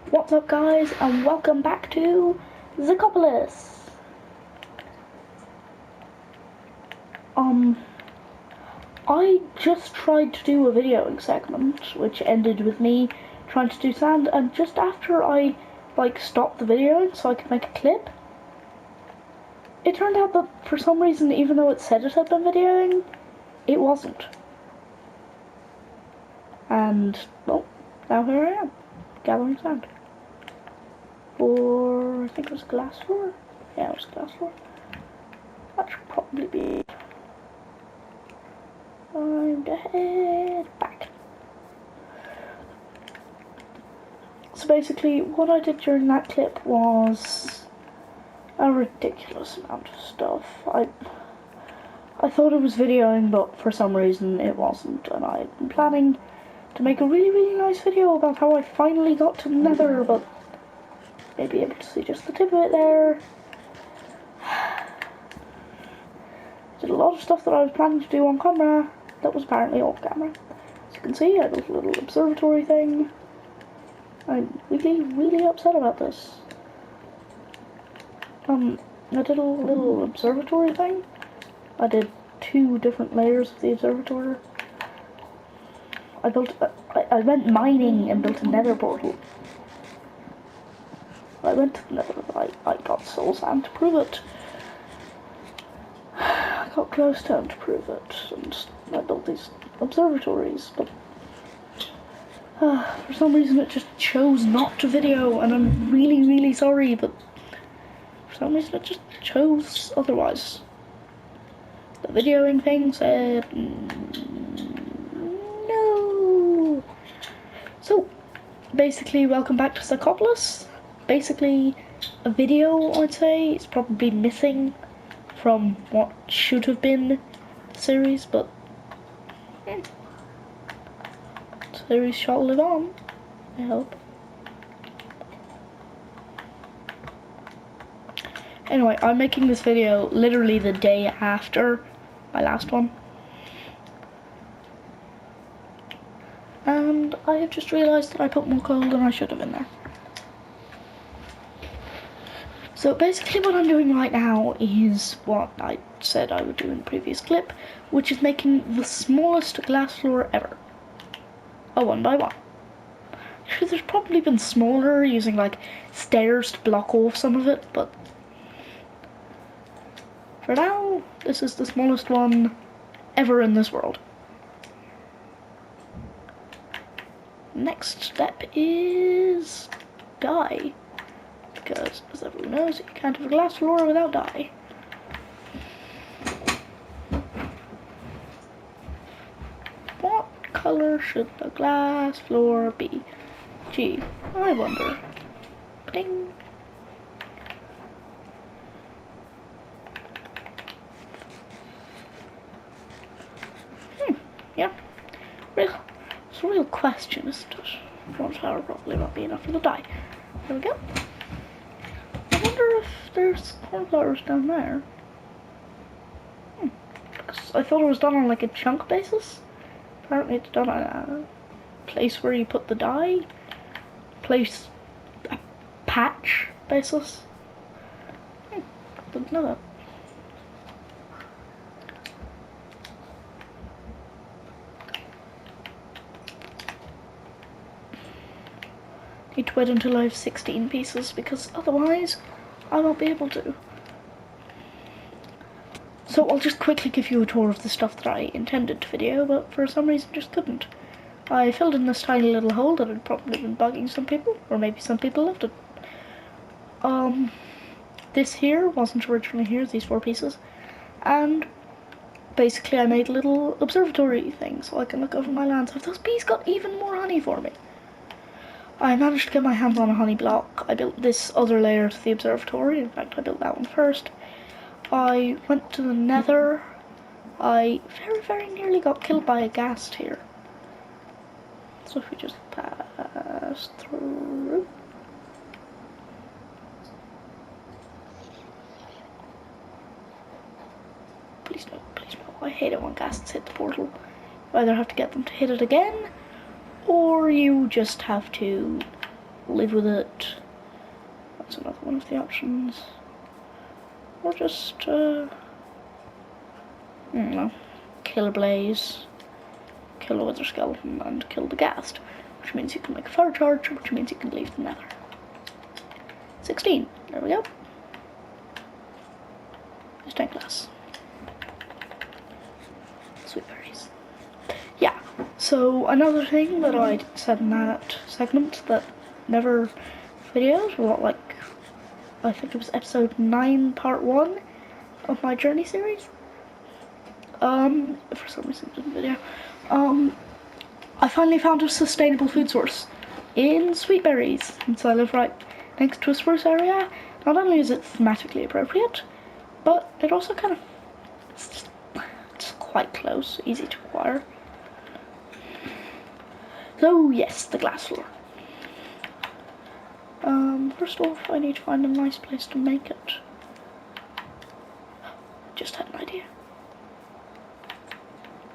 What's up, guys, and welcome back to Zacopolis. I just tried to do a videoing segment, which ended with me trying to do sand, and just after I, stopped the videoing so I could make a clip, it turned out that for some reason, even though it said it had been videoing, it wasn't. And, well, now here I am, gathering sand. Or I think it was glass floor. Yeah, it was glass floor. That should probably be it. Time to head back. So basically, what I did during that clip was a ridiculous amount of stuff. I thought it was videoing, but for some reason it wasn't, and I had been planning to make a really nice video about how I finally got to nether, but you'll be able to see just the tip of it there. Did a lot of stuff that I was planning to do on camera that was apparently off camera. As you can see, I built a little observatory thing. I'm really upset about this. I did a little observatory thing. I did 2 different layers of the observatory. I went mining and built a nether portal. I went to the nether, I got soul sand to prove it. I got glowstone to prove it, and I built these observatories, but for some reason it just chose not to video, and I'm really sorry, but for some reason it just chose otherwise. The videoing thing said no. So basically, welcome back to Zacopolis. Basically, a video, I'd say. It's probably missing from what should have been the series, but the series shall live on, I hope. Anyway, I'm making this video literally the day after my last one. And I have just realised that I put more coal than I should have in there. So basically what I'm doing right now is what I said I would do in the previous clip, which is making the smallest glass floor ever. A 1 by 1. Actually, there's probably been smaller, using like stairs to block off some of it, but for now, this is the smallest one ever in this world. Next step is dye. Because, as everyone knows, you can't have a glass floor without dye. What colour should the glass floor be? Gee, I wonder. Ding. Yeah. It's a real question, isn't it? 1 hour probably won't be enough for the dye. There we go. I wonder if there's cornflowers down there. Because I thought it was done on like a chunk basis. Apparently it's done on a place where you put the dye. A patch basis. Didn't know that. Need to wait until I have 16 pieces, because otherwise I won't be able to. So I'll just quickly give you a tour of the stuff that I intended to video, but for some reason just couldn't. I filled in this tiny little hole that had probably been bugging some people, or maybe some people loved it. This here wasn't originally here, these 4 pieces, and basically I made a little observatory thing so I can look over my lands. Have those bees got even more honey for me? I managed to get my hands on a honey block. I built this other layer to the observatory. In fact, I built that one first. I went to the nether. I very nearly got killed by a ghast here. So if we just pass through. Please no, please no. I hate it when ghasts hit the portal. You either have to get them to hit it again, or you just have to live with it. That's another one of the options. Or just, I don't know, kill a blaze, kill a wither skeleton, and kill the ghast, which means you can make a fire charge, which means you can leave the nether. 16, there we go. Stained glass. Sweet berries. Yeah, so another thing that I said in that segment that never videos, well, like, I think it was episode 9, part 1 of my journey series. For some reason it didn't video. I finally found a sustainable food source in sweet berries, since I live right next to a spruce area. Not only is it thematically appropriate, but it also kind of, it's quite close, easy to acquire. So yes, the glass floor. First off, I need to find a nice place to make it. Just had an idea.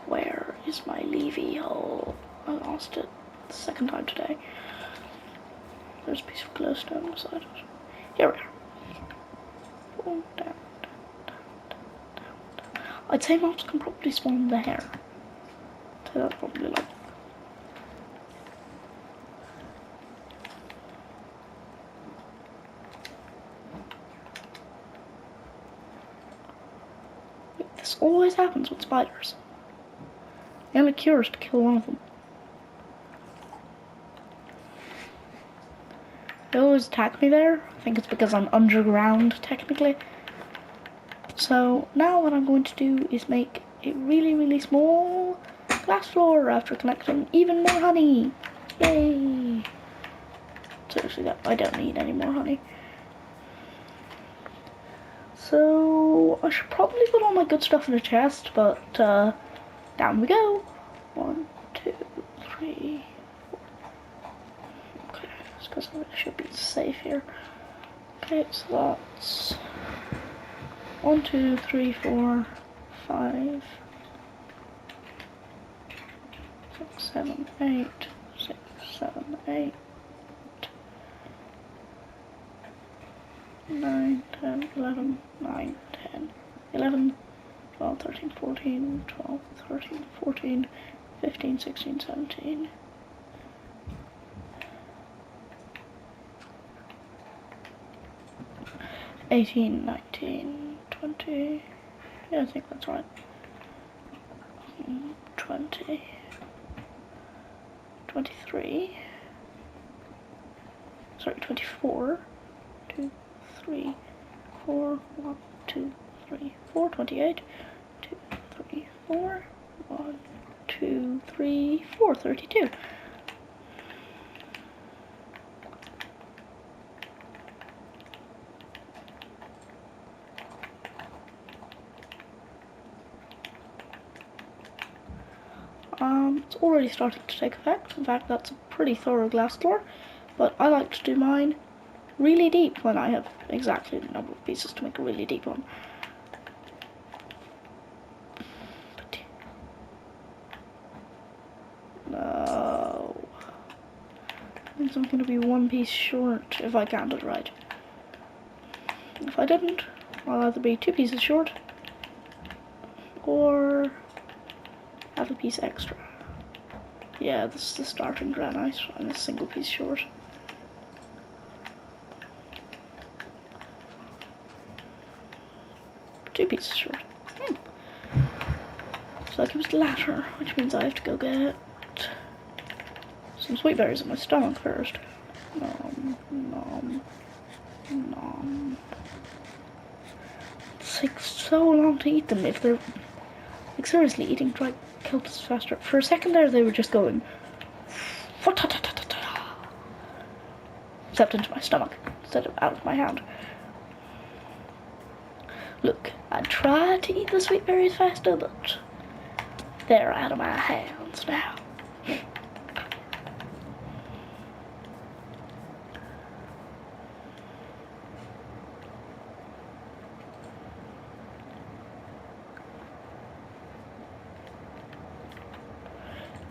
Where is my Levy hole? I lost it the second time today. There's a piece of glowstone beside it. Here we are. Down, down, down, down. I'd say mobs can probably spawn there. So that's probably like. This always happens with spiders. The only cure is to kill one of them. They always attack me there. I think it's because I'm underground, technically. So now what I'm going to do is make a really, really small glass floor after collecting even more honey. Yay! Seriously, I don't need any more honey. So I should probably put all my good stuff in a chest, but down we go. 1, 2, 3, 4. Okay, it's because I should be safe here. Okay, so that's 1, 2, 3, 4, 5, 6, 7, 8, 6, 7, 8, 9, 10, 11, 9, 10, 11, 12, 13, 14, 12, 13, 14, 15, 16, 17. 18, 19, 20, yeah, I think that's right. 20, 23, sorry, 24, 2, 3, 4, 1, 2, 3, 4, 28, 2, 3, 4, 1, 2, 3, 4, 32. It's already starting to take effect. In fact, that's a pretty thorough glass floor, but I like to do mine really deep when I have exactly the number of pieces to make a really deep one. No. Means I'm gonna be one piece short if I count it right. If I didn't, I'll either be 2 pieces short or have a piece extra. Yeah, this is the starting granite. I'm a single piece short. Two pieces short. So that gives the latter, which means I have to go get some sweet berries in my stomach first. Nom, nom, nom. It takes so long to eat them if they're, like, seriously, eating dry kelp is faster. For a second there, they were just going, except into my stomach instead of out of my hand. Look, I tried to eat the sweet berries faster, but they're out of my hands now.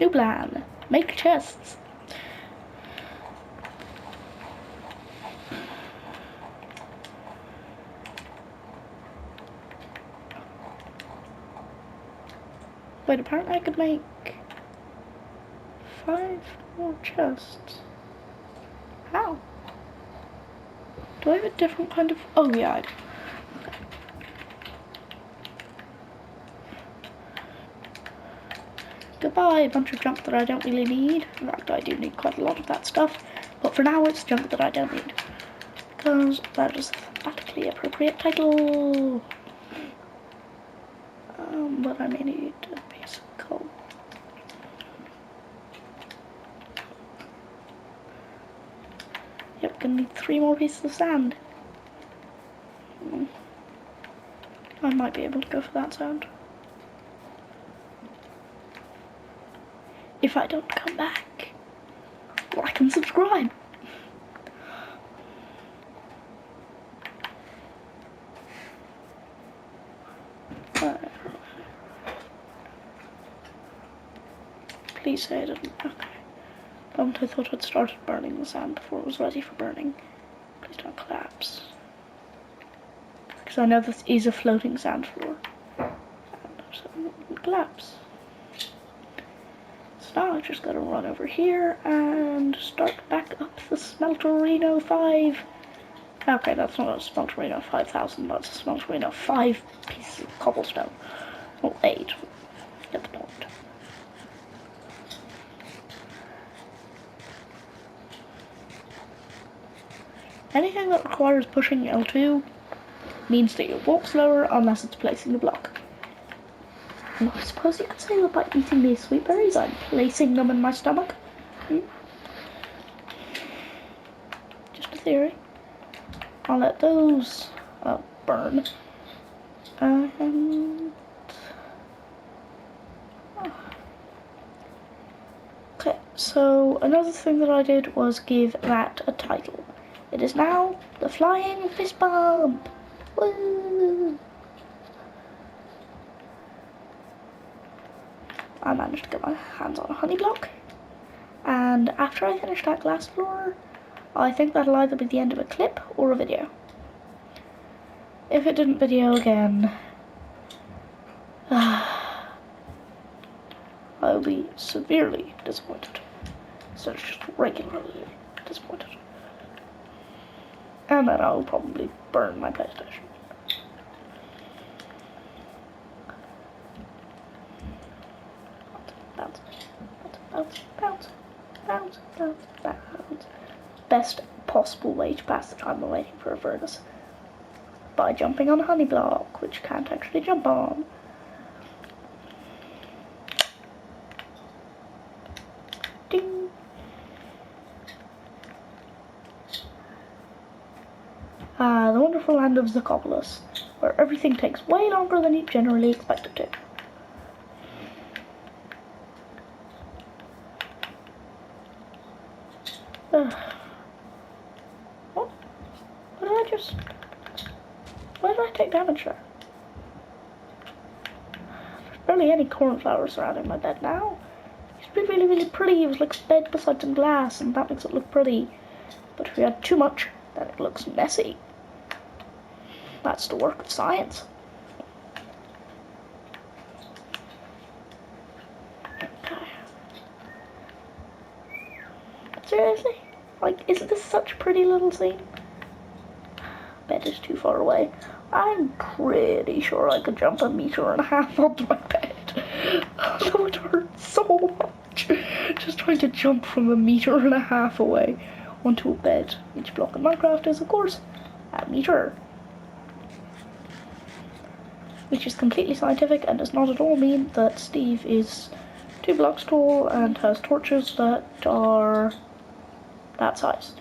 New plan. Make chests. Wait, apparently I could make 5 more chests. How? Do I have a different kind of... Oh yeah, I do. Goodbye, a bunch of junk that I don't really need. In fact, I do need quite a lot of that stuff. But for now, it's junk that I don't need. Because that is a thematically appropriate title. But I may need a piece of coal. Yep, gonna need 3 more pieces of sand. I might be able to go for that sound. If I don't come back, like and subscribe. Please say I didn't. Okay. I thought I'd started burning the sand before it was ready for burning. Please don't collapse. Because I know this is a floating sand floor. And so it wouldn't collapse. So now I just gotta run over here and start back up the Smelterino 5. Okay, that's not a Smelterino 5000, that's a Smelterino 5 pieces of cobblestone. Well, 8. Get the point. Anything that requires pushing L2 means that you walk slower unless it's placing the block. And I suppose you could say that by eating these sweet berries, I'm placing them in my stomach. Just a theory. I'll let those burn. And... okay, so another thing that I did was give that a title. It is now the Flying Fist Bump. Woo! I managed to get my hands on a honey block, and after I finish that glass floor, I think that'll either be the end of a clip or a video. If it didn't video again, I'll be severely disappointed. So it's just regularly disappointed. And then I'll probably burn my PlayStation. Bounce, bounce, bounce, bounce, bounce, bounce. Best possible way to pass the time while waiting for a furnace. By jumping on a honey block, which you can't actually jump on. Ding. The wonderful land of Zacopolis, where everything takes way longer than you generally expect it to. What? What did I just... why did I take damage there? There's barely any cornflowers surrounding my bed now. It used to be really, really pretty. It was like a bed beside some glass, and that makes it look pretty. But if you had too much, then it looks messy. That's the work of science. Okay. Seriously? Like, isn't this such a pretty little scene? Bed is too far away. I'm pretty sure I could jump 1.5 meters onto my bed. Although it hurts so much. Just trying to jump from 1.5 meters away onto a bed. Each block in Minecraft is, of course, 1 meter. Which is completely scientific and does not at all mean that Steve is 2 blocks tall and has torches that are that size.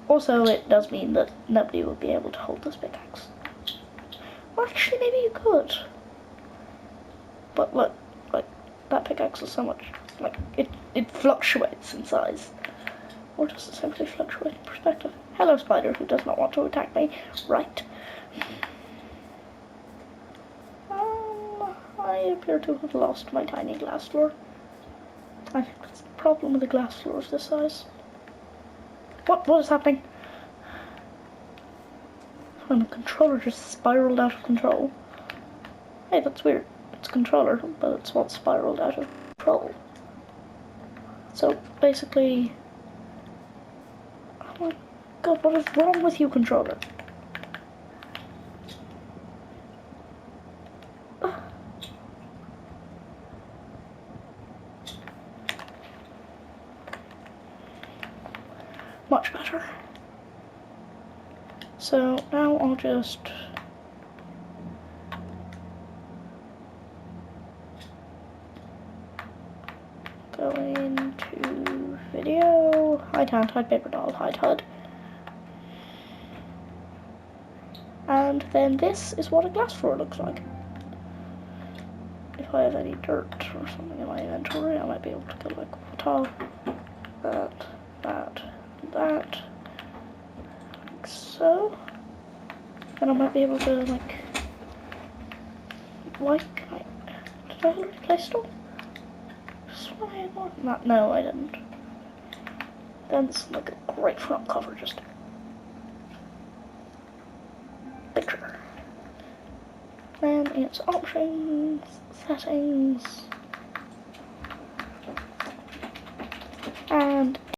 Also, it does mean that nobody would be able to hold this pickaxe. Well, actually, maybe you could. But look, like, that pickaxe is so much, like, it fluctuates in size. Or does it simply fluctuate in perspective? Hello, spider, who does not want to attack me. Right. I appear to have lost my tiny glass floor. I think that's the problem with the glass floors this size. What is happening? And the controller just spiraled out of control. Hey, that's weird. It's a controller, but it's what spiraled out of control. So basically, oh my god, what is wrong with you, controller? Much better. So now I'll just go into video, hide hand, hide paper doll, hide HUD. And then this is what a glass floor looks like. If I have any dirt or something in my inventory, I might be able to go like top, that, that, that, like so. And I might be able to like, did I already place stone? More than that? No, I didn't. Then it's like a great front cover, just picture. Then it's options, settings, and